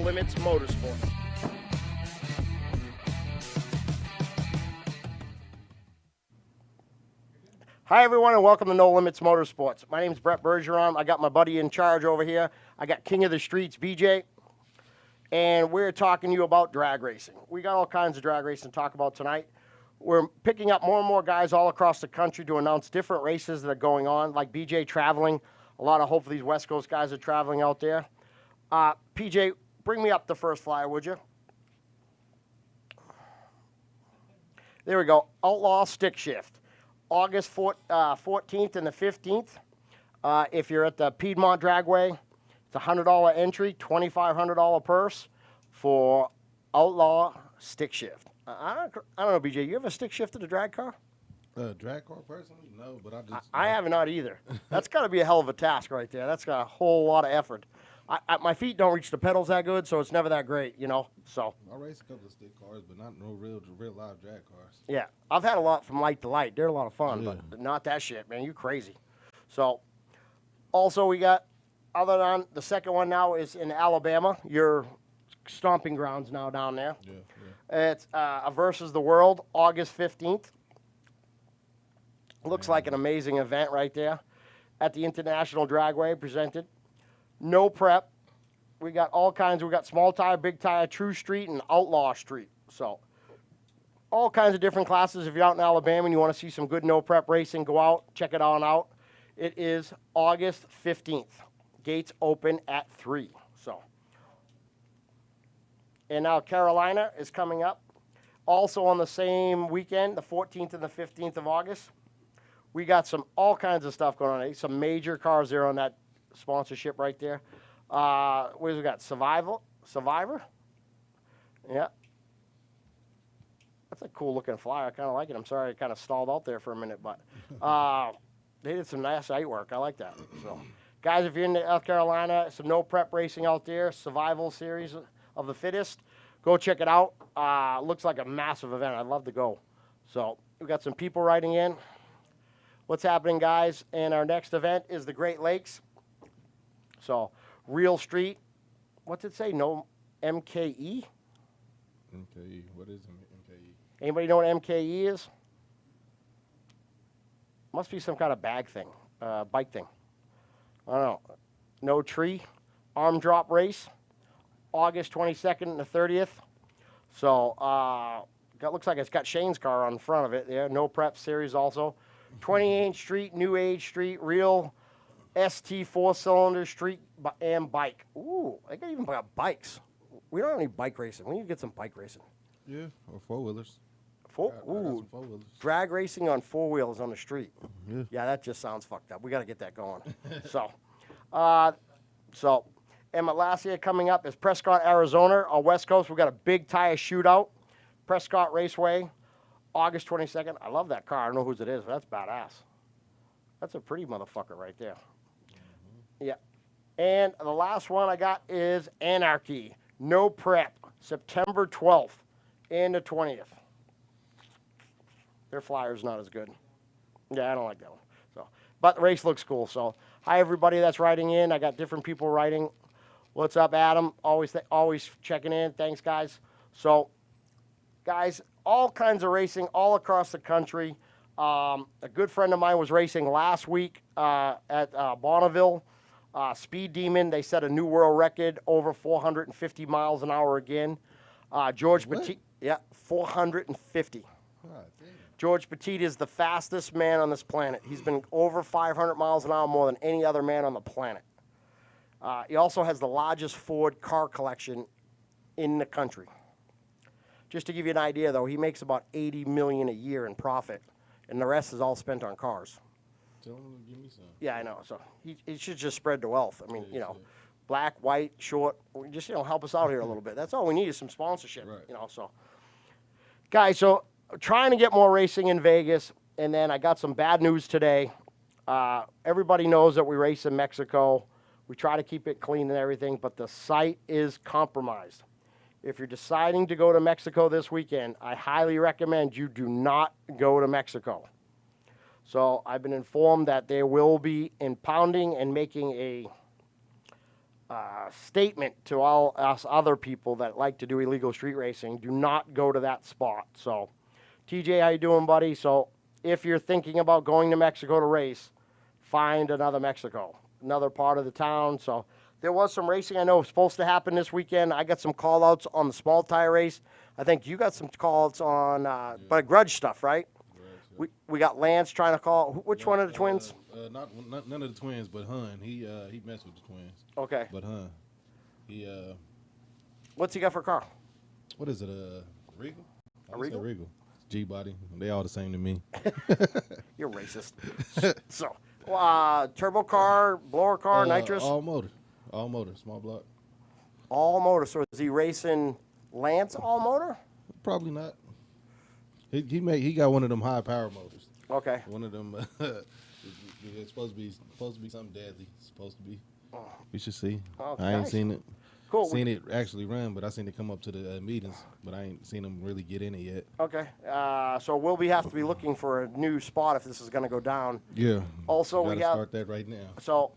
Limit Motorsports. Hi, everyone, and welcome to No Limits Motorsports. My name is Brett Bergeron. I got my buddy in charge over here. I got King of the Streets, BJ, and we're talking to you about drag racing. We got all kinds of drag racing to talk about tonight. We're picking up more and more guys all across the country to announce different races that are going on, like BJ traveling. A lot of, hopefully, these West Coast guys are traveling out there. PJ, bring me up the first flyer, would you? There we go. Outlaw Stick Shift. August 14th and the 15th. If you're at the Piedmont Dragway, it's a $100 entry, $2,500 purse for Outlaw Stick Shift. I don't know, BJ. You ever stick shifted a drag car? Drag car personally? No, but I have not either. That's got to be a hell of a task right there. That's got a whole lot of effort. My feet don't reach the pedals that good, so it's never that great, you know. So I race a couple of stick cars, but not no real live drag cars. yeah, I've had a lot from light to light. They're a lot of fun, Yeah. but not that shit, man. You crazy. So also we got, other than the second one now is in Alabama. Your stomping grounds now down there. Yeah. It's a Versus the World, August 15th. Looks like an amazing event right there at the International Dragway presented. No prep. We got all kinds. We got small tire, big tire, true street, and outlaw street. So all kinds of different classes. If you're out in Alabama and you want to see some good no prep racing, go out, check it on out. It is August 15th. Gates open at 3. So, and now Carolina is coming up. Also on the same weekend, the 14th and the 15th of August. We got all kinds of stuff going on. Some major cars there on that sponsorship right there. What do we got? Survivor? Yeah. That's a cool looking flyer. I kind of like it. I'm sorry I kind of stalled out there for a minute, but they did some nice site work. I like that. So, guys, if you're in North Carolina, some no prep racing out there, Survival Series of the Fittest, go check it out. Looks like a massive event. I'd love to go. So, we got some people writing in. What's happening, guys? And our next event is the Great Lakes. So, Real Street. What's it say? No MKE? MKE. What is MKE? Anybody know what MKE is? Must be some kind of bike thing. I don't know. No Tree. Arm drop race. August 22nd and the 30th. So, looks like it's got Shane's car on the front of it there. No prep series also. 28th Street, New Age Street, Real ST 4-cylinder street and bike. Ooh, I got even got bikes. We don't have any bike racing. We need to get some bike racing. Yeah, or four-wheelers. Ooh, four-wheelers. drag racing on 4-wheels on the street. Yeah. Yeah, that just sounds fucked up. We got to get that going. And my last year coming up is Prescott, Arizona, on West Coast. We got a big tire shootout, Prescott Raceway, August 22nd. I love that car. I don't know whose it is, but that's badass. That's a pretty motherfucker right there. Yeah. And the last one I got is Anarchy. No prep. September 12th and the 20th. Their flyer's not as good. Yeah, I don't like that one. So, but the race looks cool. So, hi everybody that's writing in. I got different people writing. What's up, Adam? Always checking in. Thanks, guys. So, guys, all kinds of racing all across the country. A good friend of mine was racing last week at Bonneville. Speed Demon, they set a new world record, over 450 miles an hour again. George Petit, 450. God damn. George Petit is the fastest man on this planet. He's been over 500 miles an hour more than any other man on the planet. He also has the largest Ford car collection in the country. Just to give you an idea, though, he makes about $80 million a year in profit, and the rest is all spent on cars. Tell him to give me some. Yeah, I know. So he should just spread the wealth. I mean, Yeah, you know, shit. black, white, short. Just, help us out here a little bit. That's all we need is some sponsorship. Right. So guys, so trying to get more racing in Vegas, and then I got some bad news today. Everybody knows that we race in Mexico. We try to keep it clean and everything, but the site is compromised. If you're deciding to go to Mexico this weekend, I highly recommend you do not go to Mexico. So I've been informed that they will be impounding and making statement to all us other people that like to do illegal street racing: do not go to that spot. So, TJ, how you doing, buddy? So, if you're thinking about going to Mexico to race, find another Mexico, another part of the town. So, there was some racing I know was supposed to happen this weekend. I got some call-outs on the small tire race. I think you got some call-outs on, but grudge stuff, right? We got Lance trying to call. Which one of the twins? None of the twins, but Hun. He messed with the twins. Okay. But Hun, he What's he got for a car? what is it? Regal. A Regal? Regal. G body. They all the same to me. You're racist. So, turbo car, blower car, nitrous? All motor, small block. All motor. So is he racing Lance all motor? Probably not. He got one of them high power motors. Okay. One of them. It's supposed to be something deadly. It's supposed to be. We should see. Oh, I ain't nice. seen it. Cool. Seen it actually run, but I seen it come up to the meetings, but I ain't seen them really get in it yet. Okay. So will we have to be looking for a new spot if this is going to go down? Yeah. Also, we gotta have. start that right now. So,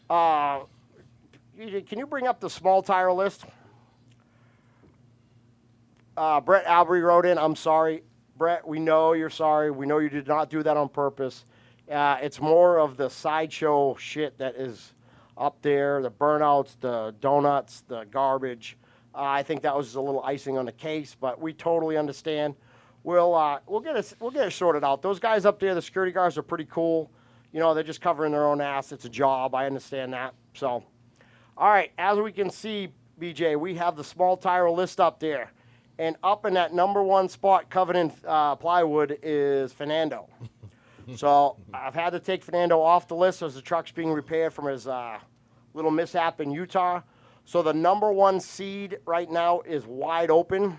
can you bring up the small tire list? Brett Albury wrote in, I'm sorry. Brett, we know you're sorry. We know you did not do that on purpose. It's more of the sideshow shit that is up there, the burnouts, the donuts, the garbage. I think that was just a little icing on the case, but we totally understand. We'll get it sorted out. Those guys up there, the security guards, are pretty cool. You know, they're just covering their own ass. It's a job. I understand that. So, all right, as we can see, BJ, we have the small tire list up there. And up in that number one spot, Covenant Plywood, is Fernando. So I've had to take Fernando off the list as the truck's being repaired from his little mishap in Utah. So the number one seed right now is wide open.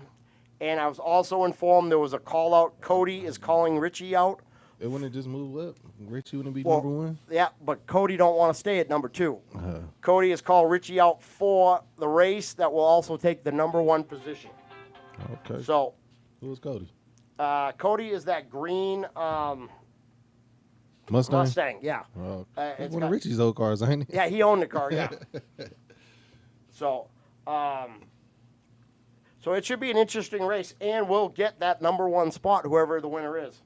And I was also informed there was a call out. Cody is calling Richie out. It wouldn't just move up. Richie wouldn't be number one. Yeah, but Cody don't want to stay at number two. Cody has called Richie out for the race that will also take the number one position. Okay. So, who was Cody? Cody is that green Mustang. Yeah. Oh, it's one of Richie's old cars, ain't it? Yeah, he owned the car. Yeah. So, so it should be an interesting race, and we'll get that number one spot, whoever the winner is.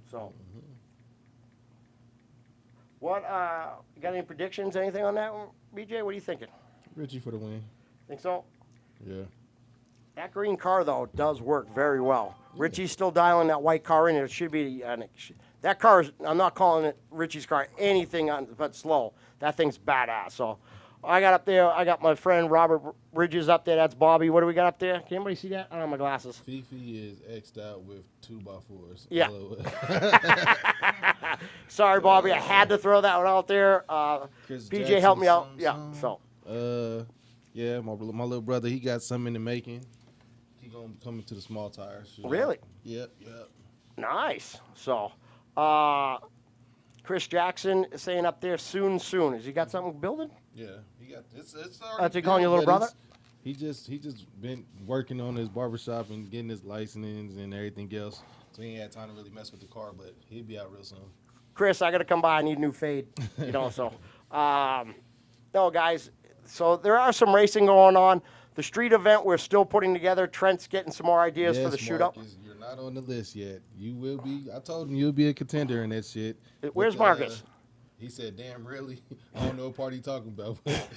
So, what? You got any predictions? Anything on that one, BJ? What are you thinking? Richie for the win. Think so? Yeah. That green car, though, does work very well. Richie's still dialing that white car in. It should be that car is. I'm not calling it Richie's car anything but slow. That thing's badass. So I got up there. I got my friend Robert Bridges up there. That's Bobby. What do we got up there? Can anybody see that? I don't have my glasses. Fifi is X'd out with 2x4s. Yeah. Sorry, Bobby. I had to throw that one out there. BJ helped me out. Yeah. So. Yeah, my little brother, he got something in the making. He gonna come into the small tires. Really? Yep. Nice. So, Chris Jackson is saying up there soon. Has he got something building? Yeah, he got it's already. That's he calling your little brother? He just been working on his barbershop and getting his license and everything else. So he ain't had time to really mess with the car, but he'll be out real soon. Chris, I gotta come by. I need a new fade. So no, guys. So there are some racing going on. The street event we're still putting together. Trent's getting some more ideas for the shootout. Marcus, you're not on the list yet. You will be. I told him you'll be a contender in that shit. Where's Marcus? He said, "Damn, really? I don't know what part he talking about." But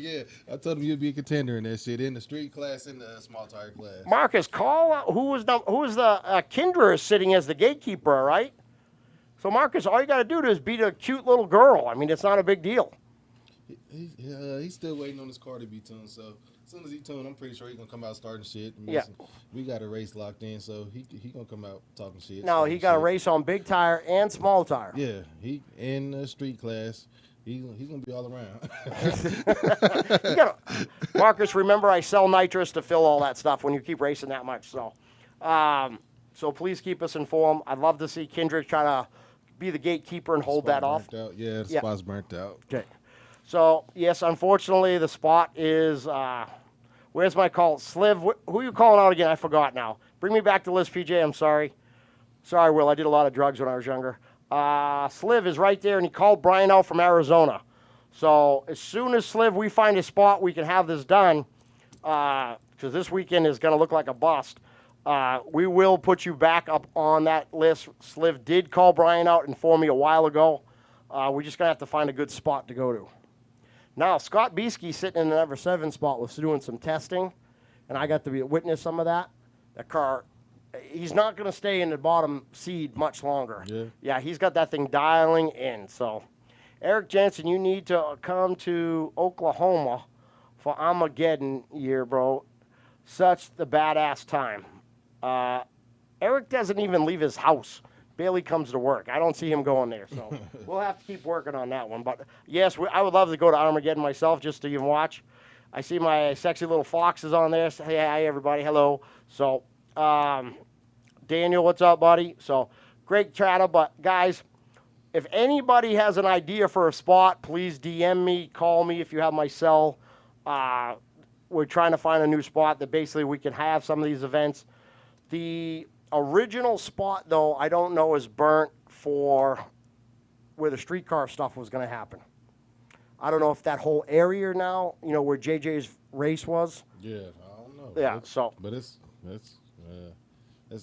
yeah, I told him you'll be a contender in that shit in the street class, in the small tire class. Marcus, call who was the Kendra is sitting as the gatekeeper, all right? So Marcus, all you got to do is beat a cute little girl. I mean, it's not a big deal. He's still waiting on his car to be tuned. So as soon as he tuned, I'm pretty sure he's gonna come out starting shit. Yeah. We got a race locked in, so he gonna come out talking shit. No, he got a race on big tire and small tire. Yeah, he in the street class. He's gonna be all around. Marcus, remember I sell nitrous to fill all that stuff when you keep racing that much. So, so please keep us informed. I'd love to see Kendrick try to be the gatekeeper and hold that off. Yeah, the spot's burnt out. Okay. So, yes, unfortunately, the spot is, where's my call? Sliv, who are you calling out again? I forgot now. Bring me back to list, PJ. I'm sorry. Sorry, Will. I did a lot of drugs when I was younger. Sliv is right there, and he called Brian out from Arizona. So as soon as Sliv, we find a spot we can have this done, because this weekend is going to look like a bust, we will put you back up on that list. Sliv did call Brian out and inform me a while ago. We're just going to have to find a good spot to go to. Now, Scott Beesky sitting in the number 7 spot was doing some testing, and I got to witness some of that. That car, he's not going to stay in the bottom seed much longer. Yeah, he's got that thing dialing in. So, Eric Jensen, you need to come to Oklahoma for Armageddon year, bro. Such the badass time. Eric doesn't even leave his house. Barely comes to work. I don't see him going there, so we'll have to keep working on that one. But, yes, I would love to go to Armageddon myself just to even watch. I see my sexy little foxes on there. Say hi, everybody. Hello. So, Daniel, what's up, buddy? So, great chatter. But, guys, if anybody has an idea for a spot, please DM me, call me if you have my cell. We're trying to find a new spot that basically we can have some of these events. The original spot, though, I don't know is burnt for where the streetcar stuff was going to happen. I don't know if that whole area now, where JJ's race was. Yeah, I don't know. Yeah, but that's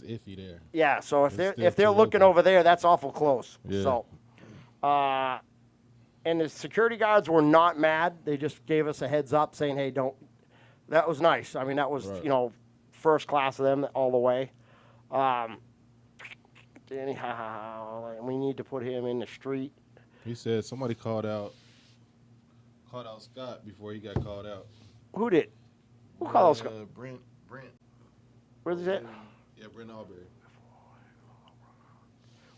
iffy there. Yeah, so if they're looking over there, that's awful close. Yeah. So, and the security guards were not mad. They just gave us a heads up saying, "Hey, don't." That was nice. I mean, that was right. First class of them all the way. Danny, we need to put him in the street. He said somebody called out Scott before he got called out. Who did? Who called out Scott? Brent. Where's it? Yeah, Brent Albury.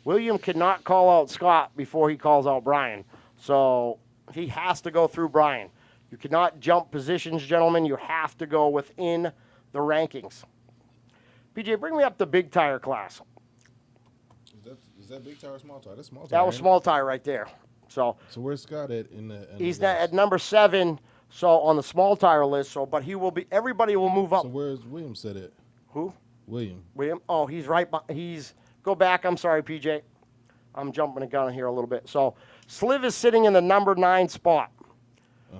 William cannot call out Scott before he calls out Brian. So he has to go through Brian. You cannot jump positions, gentlemen. You have to go within the rankings. PJ, bring me up the big tire class. Is that big tire or small tire? That's small tire. That was small tire right there. So where's Scott at he's at number 7, so on the small tire list. So, but he will be. Everybody will move up. So where's William set at? Who? William. Oh, he's right. Go back. I'm sorry, PJ. I'm jumping the gun here a little bit. So Sliv is sitting in the number 9 spot.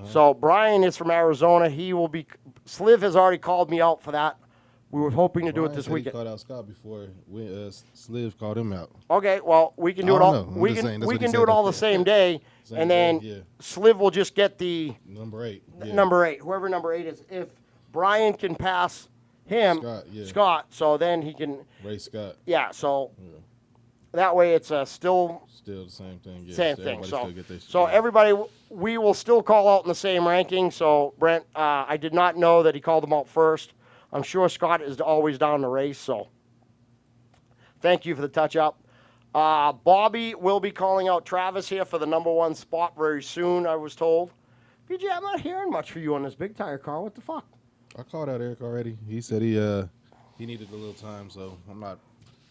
So Brian is from Arizona. He will be. Sliv has already called me out for that. We were hoping to do it this weekend. He called out Scott before Sliv called him out. Okay, well we can do it all. We can do it all the same day, and then Sliv will just get the number 8. Yeah. Number 8, whoever number 8 is. If Brian can pass him, Scott, so then he can race Scott. Yeah, so that way it's still the same thing. Yeah. Same thing. So everybody, we will still call out in the same ranking. So Brent, I did not know that he called them out first. I'm sure Scott is always down the race. So thank you for the touch up. Bobby will be calling out Travis here for the number 1 spot very soon, I was told. PJ, I'm not hearing much for you on this big tire car. What the fuck? I called out Eric already. He said he needed a little time, so I'm not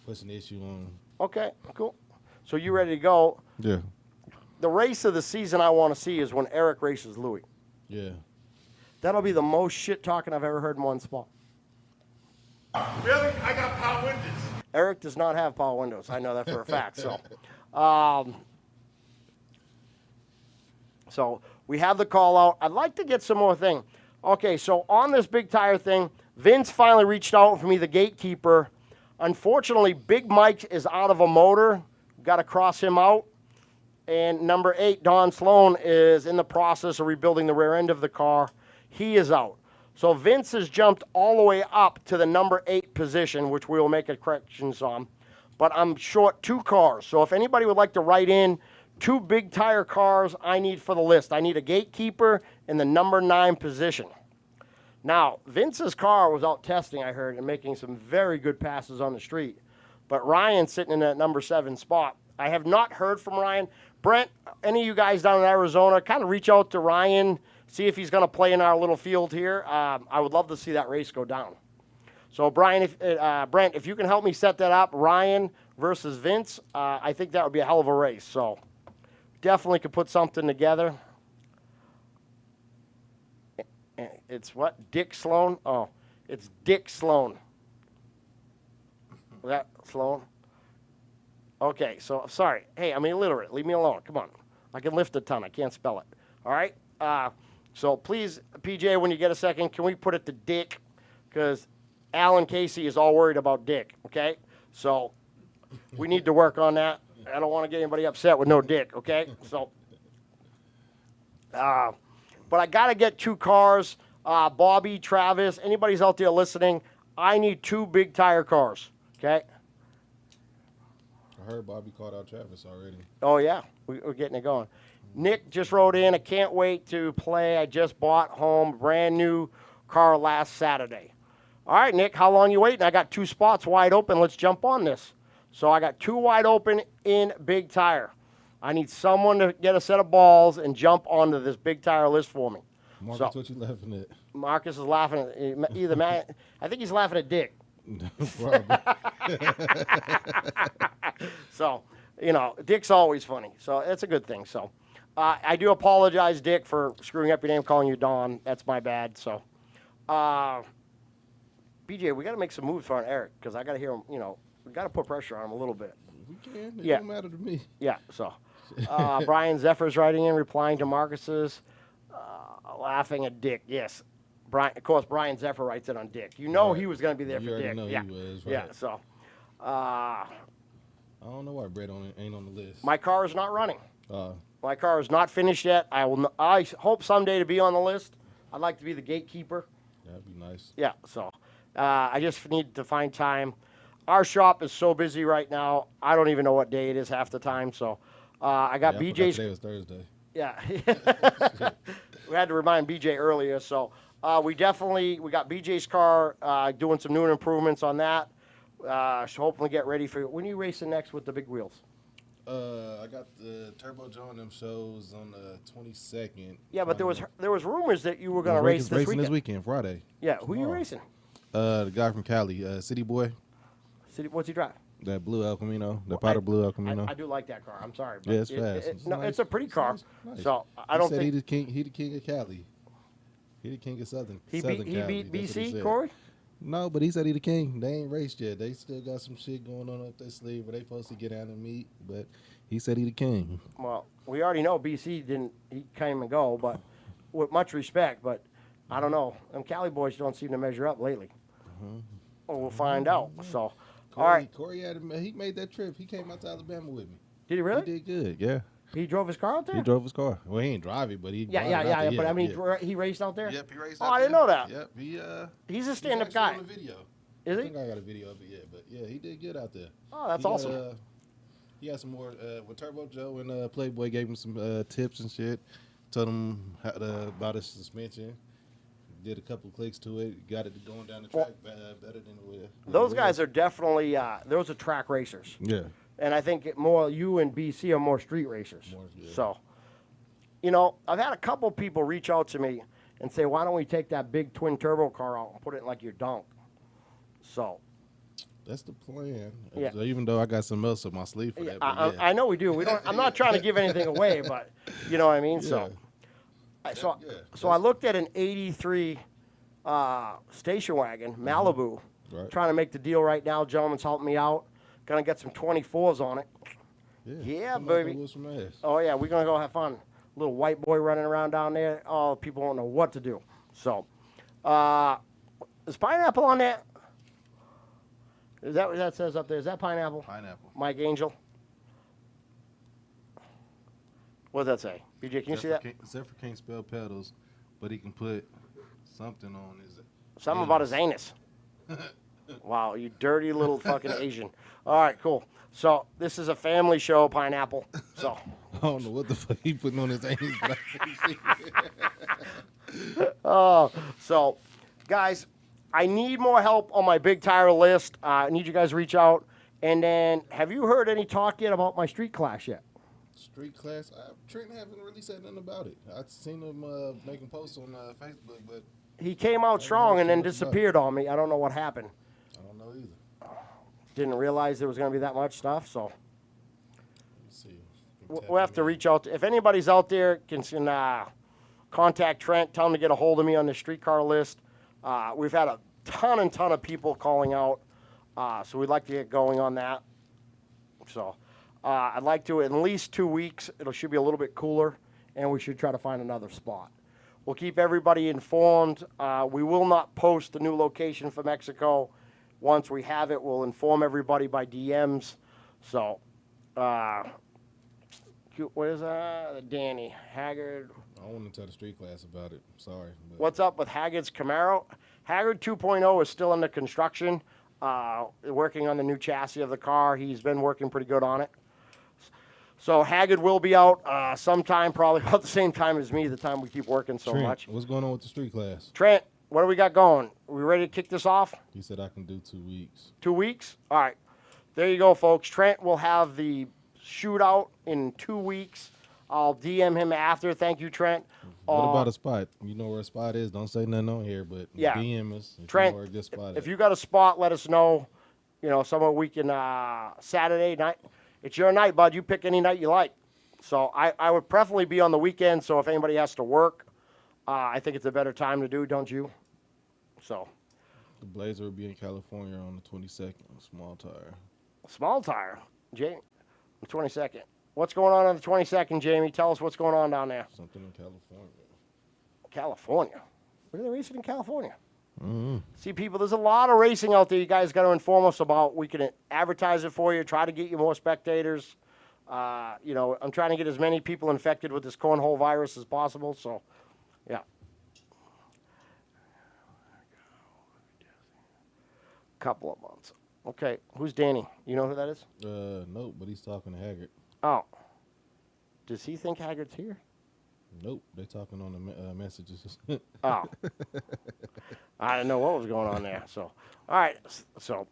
pushing the issue on. Okay, cool. So you ready to go? Yeah. The race of the season I want to see is when Eric races Louis. Yeah. That'll be the most shit talking I've ever heard in one spot. Really? I got power windows. Eric does not have power windows. I know that for a fact. So we have the call out. I'd like to get some more thing. Okay, so on this big tire thing, Vince finally reached out for me, the gatekeeper. Unfortunately, Big Mike is out of a motor. Got to cross him out. And number 8, Don Sloan, is in the process of rebuilding the rear end of the car. He is out. So Vince has jumped all the way up to the number 8 position, which we will make a corrections on. But I'm short 2 cars. So if anybody would like to write in 2 big tire cars I need for the list. I need a gatekeeper in the number 9 position. Now, Vince's car was out testing, I heard, and making some very good passes on the street. But Ryan's sitting in that number 7 spot. I have not heard from Ryan. Brent, any of you guys down in Arizona, kind of reach out to Ryan, see if he's going to play in our little field here. I would love to see that race go down. So, Brent, if you can help me set that up, Ryan versus Vince, I think that would be a hell of a race. So, definitely could put something together. It's what? Dick Sloan? Oh, it's Dick Sloan. Was that Sloan? Okay, so sorry. Hey, I'm illiterate. Leave me alone. Come on. I can lift a ton. I can't spell it. All right. So please, PJ, when you get a second, can we put it to Dick? Because Alan Casey is all worried about Dick. Okay. So we need to work on that. I don't want to get anybody upset with no Dick. Okay. So, but I got to get 2 cars. Bobby, Travis, anybody's out there listening, I need 2 big tire cars. Okay. I heard Bobby called out Travis already. Oh yeah, we're getting it going. Nick just wrote in, I can't wait to play. I just bought home, brand new car last Saturday. All right, Nick, how long you waiting? I got 2 spots wide open. Let's jump on this. So I got 2 wide open in big tire. I need someone to get a set of balls and jump onto this big tire list for me. Marcus, what you laughing at? Marcus is laughing at either man. I think he's laughing at Dick. Probably. So, you know, Dick's always funny. So it's a good thing. So I do apologize, Dick, for screwing up your name, calling you Don. That's my bad. So, BJ, we got to make some moves for Eric because I got to hear him, you know, we got to put pressure on him a little bit. We can. It Yeah. don't matter to me. Yeah, so Brian Zephyr's writing in, replying to Marcus's, laughing at Dick. Yes, Brian. Of course, Brian Zephyr writes it on Dick. You know Right. he was going to be there You for already Dick. know Yeah, he was, right. yeah. So I don't know why Brett ain't on the list. my car is not running. Uh, My car is not finished yet. I hope someday to be on the list. I'd like to be the gatekeeper. that'd be nice. Yeah, so I just need to find time. Our shop is so busy right now. I don't even know what day it is half the time. So I got Yeah, I forgot BJ's. today was Thursday. Yeah. We had to remind BJ earlier. So we got BJ's car doing some new improvements on that. So hopefully get ready for when are you racing next with the big wheels? I got the Turbo Joe and them shows on the 22nd. Yeah, but there was rumors that you were going to race this weekend. this weekend, Friday. Yeah, who are you Tomorrow. racing? The guy from Cali, City Boy, What's he drive? that blue El Camino, the powder blue El Camino. I do like that car. I'm sorry. But Yeah, it's fast. It's no, nice. it's a pretty car. Nice. So I He don't said think he the king of Cali. He the king of Southern. he Southern beat Cali. That's what he BC, said. Corey. No, but he said he the king. They ain't raced yet. They still got some shit going on up their sleeve where they supposed to get out and meet. But he said he the king. Well, we already know BC didn't. He came and go, but with much respect. But I don't know. Them Cali boys don't seem to measure up lately. Well, we'll find out. So, all right. Corey he made that trip. He came out to Alabama with me. Did he really? He did good. Yeah. He drove his car out there. He drove his car. Well, he ain't drive it, but he. Yeah. brought it out there. But I mean, yeah. he raced out there. Yep, he raced Oh, out I didn't there. know that. Yep, He's a he's stand-up actually guy. on the video. Is I he? think I got a video of it yet, but yeah, he did good out there. Oh, that's He got, awesome. he had some more with Turbo Joe and Playboy gave him some tips and shit. Told him about his suspension. Did a couple clicks to it. Got it going down the track better than with Those guys are definitely those are track racers. Yeah. And I think more you and BC are more street racers. More, yeah. So, you know, I've had a couple people reach out to me and say, why don't we take that big twin turbo car out and put it in like your dunk? So, That's the plan. Yeah. So even though I got some else up my sleeve for that. But yeah. I know we do. We don't. I'm not trying to give anything away, but you know what I mean. So, Yeah. I looked at an '83 station wagon Malibu, Right. trying to make the deal right now. Gentleman's helping me out. Gonna get some 24s on it. Yeah, Come on, baby. go whoop some ass. Oh yeah, we're gonna go have fun. Little white boy running around down there. Oh, people don't know what to do. So, is pineapple on that? Is that what that says up there? Is that pineapple? Pineapple. Mike Angel. What does that say? BJ, can you see that? Zephyr can't spell pedals, but he can put something on his. Something about his anus. Wow, you dirty little fucking Asian. All right, cool. So this is a family show, pineapple. So. I don't know what the fuck he putting on his anus. Oh, so, guys, I need more help on my big tire list. I need you guys to reach out. And then, have you heard any talk yet about my street class yet? Street class. Trent haven't really said nothing about it. I've seen him making posts on Facebook, but He came out strong and then disappeared on me. I don't know what happened. I don't know either. Didn't realize there was going to be that much stuff. So Let's see. we'll have to reach out. If anybody's out there can contact Trent, tell him to get a hold of me on the streetcar list. We've had a ton of people calling out. So we'd like to get going on that. So I'd like to at least 2 weeks. It should be a little bit cooler and we should try to find another spot. We'll keep everybody informed. We will not post the new location for Mexico. Once we have it, we'll inform everybody by DMs. So, what is that? Danny Haggard. I want to tell the street class about it. Sorry. But What's up with Haggard's Camaro? Haggard 2.0 is still under construction, working on the new chassis of the car. He's been working pretty good on it. So Haggard will be out sometime, probably about the same time as me, the time we keep working so Trent, much. what's going on with the street class? Trent, what do we got going? We ready to kick this off? He said I can do 2 weeks. 2 weeks? All right. There you go, folks. Trent will have the shootout in 2 weeks. I'll DM him after. Thank you, Trent. What about a spot? You know where a spot is. Don't say nothing on here, but Yeah. DM us if Trent, you know where a good spot if is. you got a spot, let us know. You know, somewhere we can, Saturday night. It's your night, bud. You pick any night you like. So I would preferably be on the weekend, so if anybody has to work, I think it's a better time to do, don't you? So, The Blazer will be in California on the 22nd. Small tire. small tire, Jamie, the 22nd. What's going on the 22nd, Jamie? Tell us what's going on down there. Something in California. California. Where are they racing in California? Mm-hmm. See, people, there's a lot of racing out there you guys got to inform us about. We can advertise it for you, try to get you more spectators. You know, I'm trying to get as many people infected with this cornhole virus as possible. So, yeah. Couple of months. Okay, who's Danny? You know who that is? Nope, but he's talking to Haggard. Oh. Does he think Haggard's here? Nope, they're talking on the messages. Oh. I didn't know what was going on there. So, all right. So,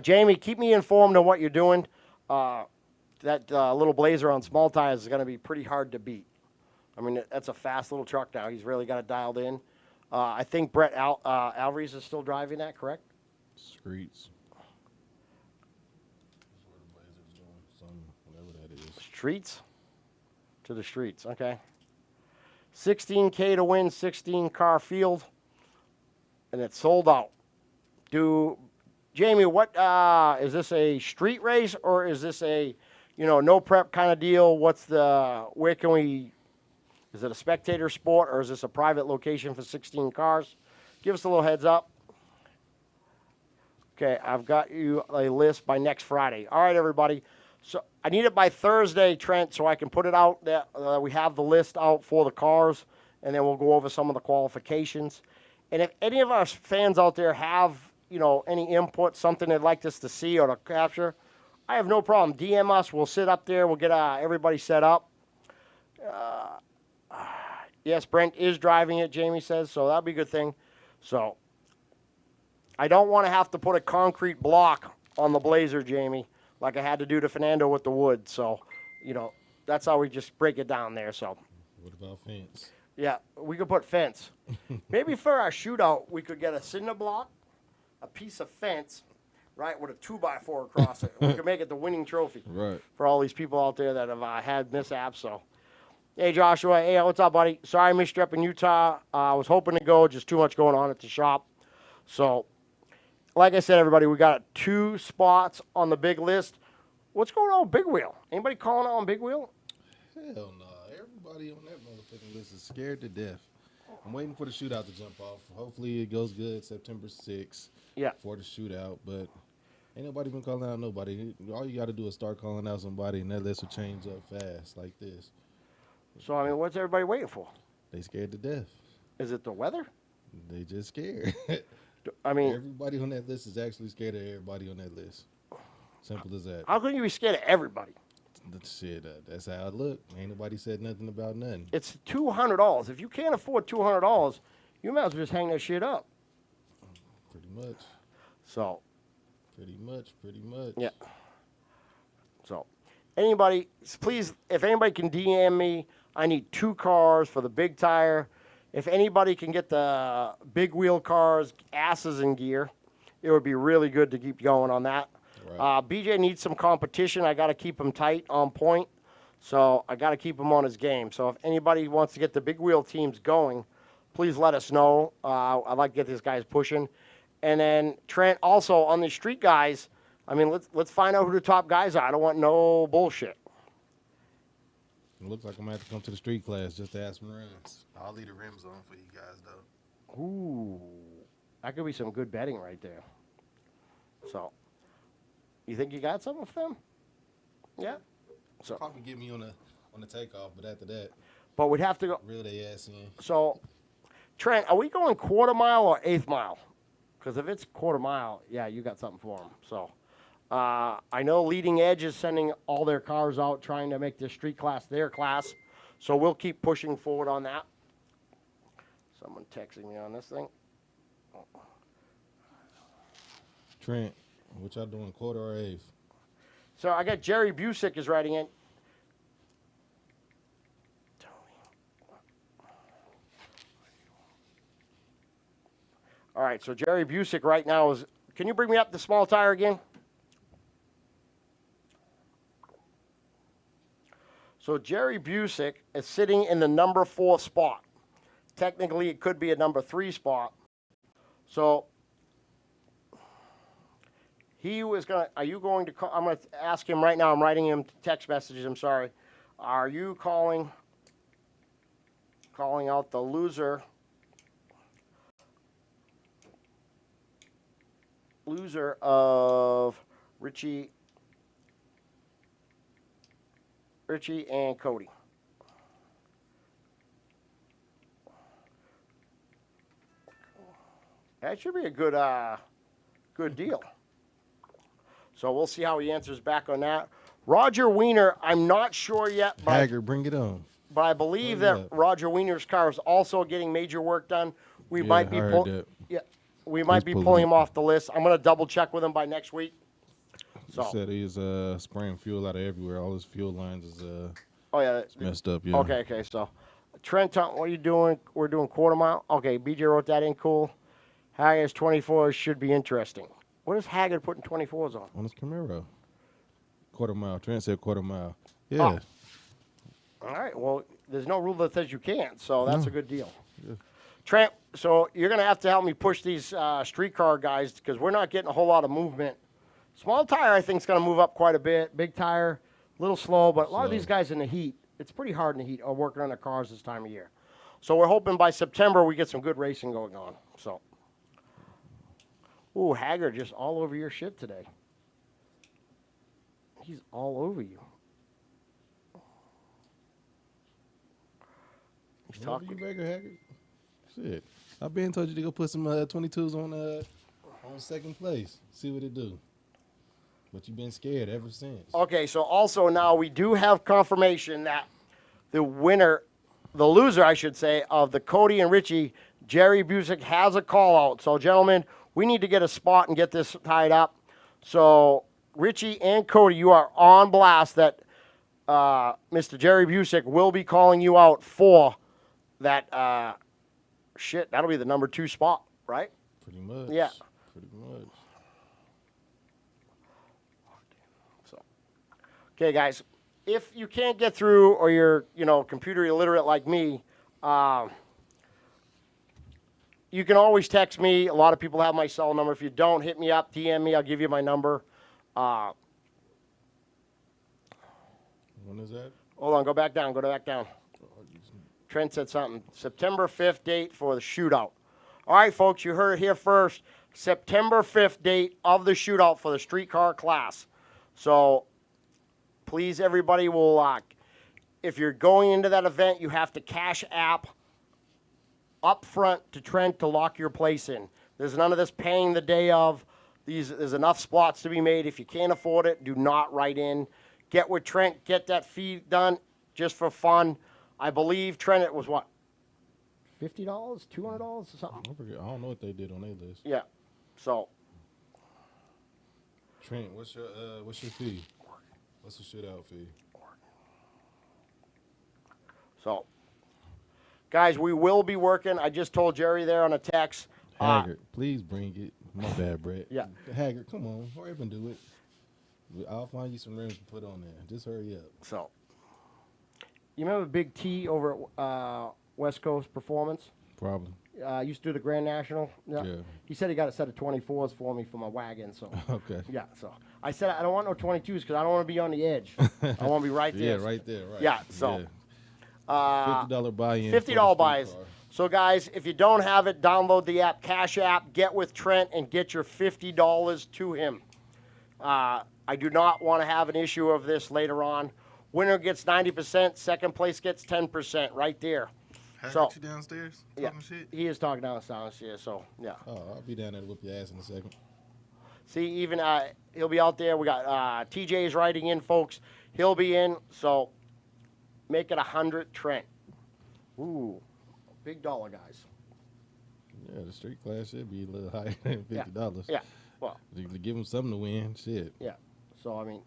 Jamie, keep me informed on what you're doing. That little Blazer on small tires is going to be pretty hard to beat. I mean, that's a fast little truck now. He's really got it dialed in. I think Brett Alvarez is still driving that, correct? Streets. That's where the Blazer's going. Some, whatever that is. Streets? To the streets, okay. 16K to win, 16-car field, and it's sold out. Jamie, what is this a street race or is this a, no prep kind of deal? Where can we, is it a spectator sport or is this a private location for 16 cars? Give us a little heads up. Okay, I've got you a list by next Friday. All right, everybody. So I need it by Thursday, Trent, so I can put it out. That we have the list out for the cars, and then we'll go over some of the qualifications. And if any of our fans out there have, any input, something they'd like us to see or to capture, I have no problem. DM us. We'll sit up there. We'll get everybody set up. Yes, Brent is driving it, Jamie says, so that'll be a good thing. So I don't want to have to put a concrete block on the Blazer, Jamie, like I had to do to Fernando with the wood. So, that's how we just break it down there. So, What about fence? yeah, we could put fence. Maybe for our shootout, we could get a cinder block, a piece of fence, right, with a 2x4 across it. We could make it the winning trophy Right. for all these people out there that have had mishaps. So, hey, Joshua. Hey, what's up, buddy? Sorry I missed you up in Utah. I was hoping to go, just too much going on at the shop. So, like I said, everybody, we got 2 spots on the big list. What's going on with Big Wheel? Anybody calling out on Big Wheel? Hell no. Everybody on that motherfucking list is scared to death. I'm waiting for the shootout to jump off. Hopefully it goes good September 6th Yeah. for the shootout, but ain't nobody been calling out nobody. All you got to do is start calling out somebody, and that list will change up fast like this. So, I mean, what's everybody waiting for? They scared to death. Is it the weather? They just scared. I mean, Everybody on that list is actually scared of everybody on that list. Simple as that. how can you be scared of everybody? Shit, that's how it look. Ain't nobody said nothing about nothing. It's $200. If you can't afford $200, you might as well just hang that shit up. Pretty much. So, Pretty much. yeah. So, anybody, please, if anybody can DM me, I need 2 cars for the big tire. If anybody can get the big wheel cars, asses in gear, it would be really good to keep going on that. Right. BJ needs some competition. I got to keep him tight on point. So I got to keep him on his game. So if anybody wants to get the big wheel teams going, please let us know. I'd like to get these guys pushing. And then Trent, also on the street guys, I mean, let's find out who the top guys are. I don't want no bullshit. It looks like I'm gonna have to come to the street class just to add some rims. I'll leave the rims on for you guys though. Ooh, that could be some good betting right there. So, you think you got something for them? Yeah. So Probably get me on the takeoff, but after that, but we'd have to go. reel they ass in. So, Trent, are we going quarter mile or eighth mile? Because if it's quarter mile, yeah, you got something for them. So, I know Leading Edge is sending all their cars out, trying to make their street class their class. So we'll keep pushing forward on that. Someone texting me on this thing. Trent, what y'all doing, quarter or eighth? So I got Jerry Busick is writing in. All right, so Jerry Busick right now is. Can you bring me up the small tire again? So Jerry Busick is sitting in the number 4 spot. Technically, it could be a number 3 spot. So he was going to, are you going to call, I'm going to ask him right now, I'm writing him text messages, I'm sorry. Are you calling out the loser of Richie and Cody? That should be a good deal. So we'll see how he answers back on that. Roger Wiener, I'm not sure yet, but Haggard, bring it on. but I believe Hurry that up. Roger Wiener's car is also getting major work done. We Yeah, might be I heard that. we might He's be pulling pulling up. him off the list. I'm going to double check with him by next week. He So, said he's spraying fuel out of everywhere. All his fuel lines is oh yeah, messed up. Yeah. okay. So, Trent, what are you doing? We're doing quarter mile. Okay, BJ wrote that in. Cool. Haggard's 24s should be interesting. What is Haggard putting 24s on? On his Camaro. Quarter mile. Trent said quarter mile. Yeah. All right. Well, there's no rule that says you can't, so that's No. a good deal. Yeah. Trent, so you're going to have to help me push these streetcar guys because we're not getting a whole lot of movement. Small tire, I think, is going to move up quite a bit. Big tire, a little slow, but a lot of Slow. these guys in the heat, it's pretty hard in the heat working on their cars this time of year. So we're hoping by September we get some good racing going on. So, ooh, Haggard just all over your shit today. He's all over you. He's Whatever talking. you regular Haggard. Shit. I've been told you to go put some 22s on second place. See what it do. But you've been scared ever since. Okay, so also now we do have confirmation that the winner, the loser, I should say, of the Cody and Richie, Jerry Busick, has a call out. So, gentlemen, we need to get a spot and get this tied up. So, Richie and Cody, you are on blast that Mr. Jerry Busick will be calling you out for that. Shit, that'll be the number 2 spot, right? Pretty much. Yeah. Pretty much. Okay, guys, if you can't get through or you're, computer illiterate like me, you can always text me. A lot of people have my cell number. If you don't, hit me up, DM me. I'll give you my number. When is that? Hold on, go back down. Trent said something. September 5th date for the shootout. All right, folks, you heard it here first. September 5th date of the shootout for the streetcar class. So please, everybody, if you're going into that event, you have to cash app up front to Trent to lock your place in. There's none of this paying the day of. There's enough spots to be made. If you can't afford it, do not write in. Get with Trent. Get that fee done just for fun. I believe, Trent, it was what? $50, $200 or something? I forget. I don't know what they did on their list. Yeah. So, Trent, what's your fee? What's the shootout fee? so, guys, we will be working. I just told Jerry there on a text. Haggard, please bring it. My bad, Brett. Yeah. Haggard, come on. Hurry up and do it. I'll find you some rims to put on there. Just hurry up. So, you remember Big T over at West Coast Performance? Probably. Used to do the Grand National. Yeah. He said he got a set of 24s for me for my wagon. So Okay. yeah. So I said I don't want no 22s because I don't want to be on the edge. I want to be right there. Yeah, right there. Right. Yeah. So $50 buy-in. $50 buys. So guys, if you don't have it, download the app, Cash App, get with Trent, and get your $50 to him. I do not want to have an issue of this later on. Winner gets 90%, second place gets 10%, right there. So you downstairs yeah, talking shit? he is talking downstairs, so yeah. Oh, I'll be down there to whip your ass in a second. See, even he'll be out there. We got TJ is writing in, folks. He'll be in, so make it 100, Trent. Ooh, big dollar, guys. Yeah, the street class should be a little higher than $50. Yeah, well. To give him something to win, shit. Yeah, so, I mean,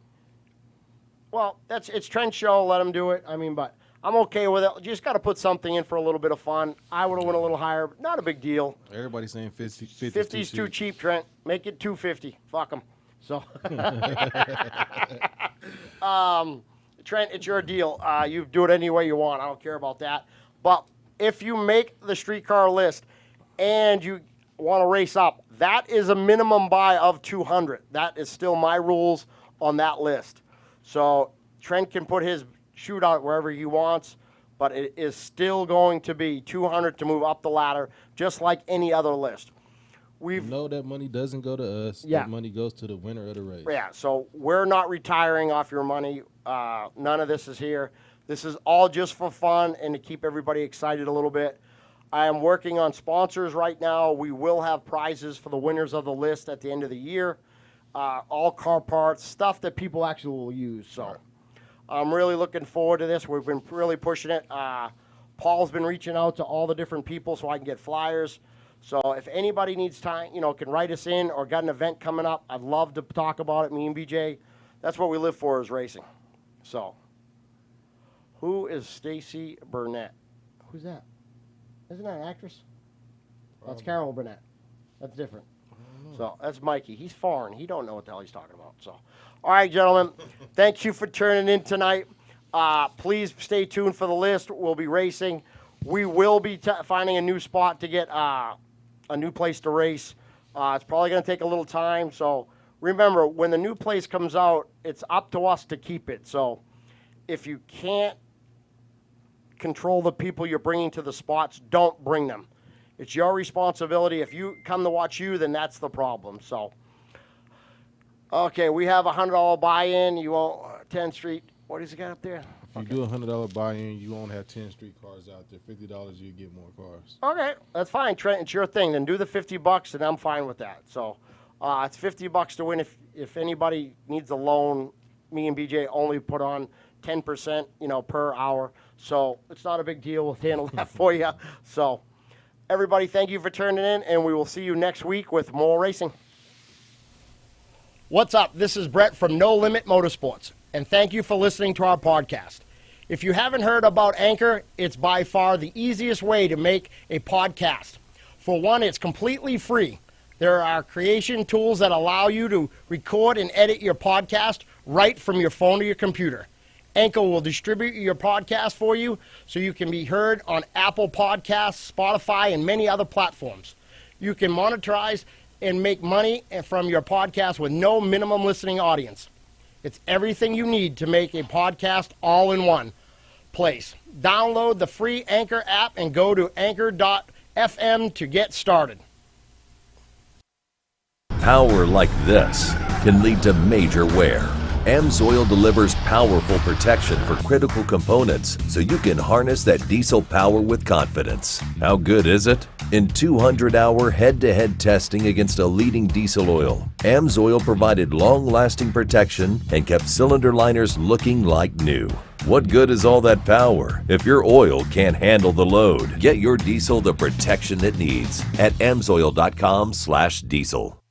well, it's Trent's show. Let him do it. I mean, but I'm okay with it. You just got to put something in for a little bit of fun. I would have went a little higher, but not a big deal. Everybody's saying 50. 50's too cheap, Trent. Make it 250. Fuck them. So, Trent, it's your deal. You do it any way you want. I don't care about that. But if you make the streetcar list and you want to race up, that is a minimum buy of 200. That is still my rules on that list. So Trent can put his shootout wherever he wants, but it is still going to be 200 to move up the ladder, just like any other list. No, that money doesn't go to us. Yeah. That money goes to the winner of the race. Yeah, so we're not retiring off your money. None of this is here. This is all just for fun and to keep everybody excited a little bit. I am working on sponsors right now. We will have prizes for the winners of the list at the end of the year. All car parts, stuff that people actually will use. So I'm really looking forward to this. We've been really pushing it. Paul's been reaching out to all the different people so I can get flyers. So if anybody needs time, can write us in or got an event coming up, I'd love to talk about it. Me and BJ, that's what we live for, is racing. So who is Stacy Burnett? Who's that? Isn't that an actress? That's Carol Burnett. That's different. So that's Mikey. He's foreign. He don't know what the hell he's talking about. So, all right, gentlemen, thank you for turning in tonight. Please stay tuned for the list. We'll be racing. We will be finding a new spot to get a new place to race. It's probably going to take a little time. So remember, when the new place comes out, it's up to us to keep it. So if you can't control the people you're bringing to the spots, don't bring them. It's your responsibility. If you come to watch you, then that's the problem. So, okay, we have a $100 buy-in. You won't 10th Street. What does it got up there? If you do a $100 buy-in, you won't have 10 street cars out there. $50, you get more cars. Okay, that's fine, Trent. It's your thing. Then do the $50, and I'm fine with that. So, it's $50 to win. If anybody needs a loan, me and BJ only put on 10%, per hour. So it's not a big deal. We'll handle that for you. So, everybody, thank you for turning in, and we will see you next week with more racing. What's up? This is Brett from No Limit Motorsports, and thank you for listening to our podcast. If you haven't heard about Anchor, it's by far the easiest way to make a podcast. For one, it's completely free. There are creation tools that allow you to record and edit your podcast right from your phone or your computer. Anchor will distribute your podcast for you so you can be heard on Apple Podcasts, Spotify, and many other platforms. You can monetize and make money from your podcast with no minimum listening audience. It's everything you need to make a podcast all in one place. Download the free Anchor app and go to anchor.fm to get started. Power like this can lead to major wear. AMSOIL delivers powerful protection for critical components so you can harness that diesel power with confidence. How good is it? In 200-hour head-to-head testing against a leading diesel oil, AMSOIL provided long-lasting protection and kept cylinder liners looking like new. What good is all that power if your oil can't handle the load? Get your diesel the protection it needs at amsoil.com/diesel.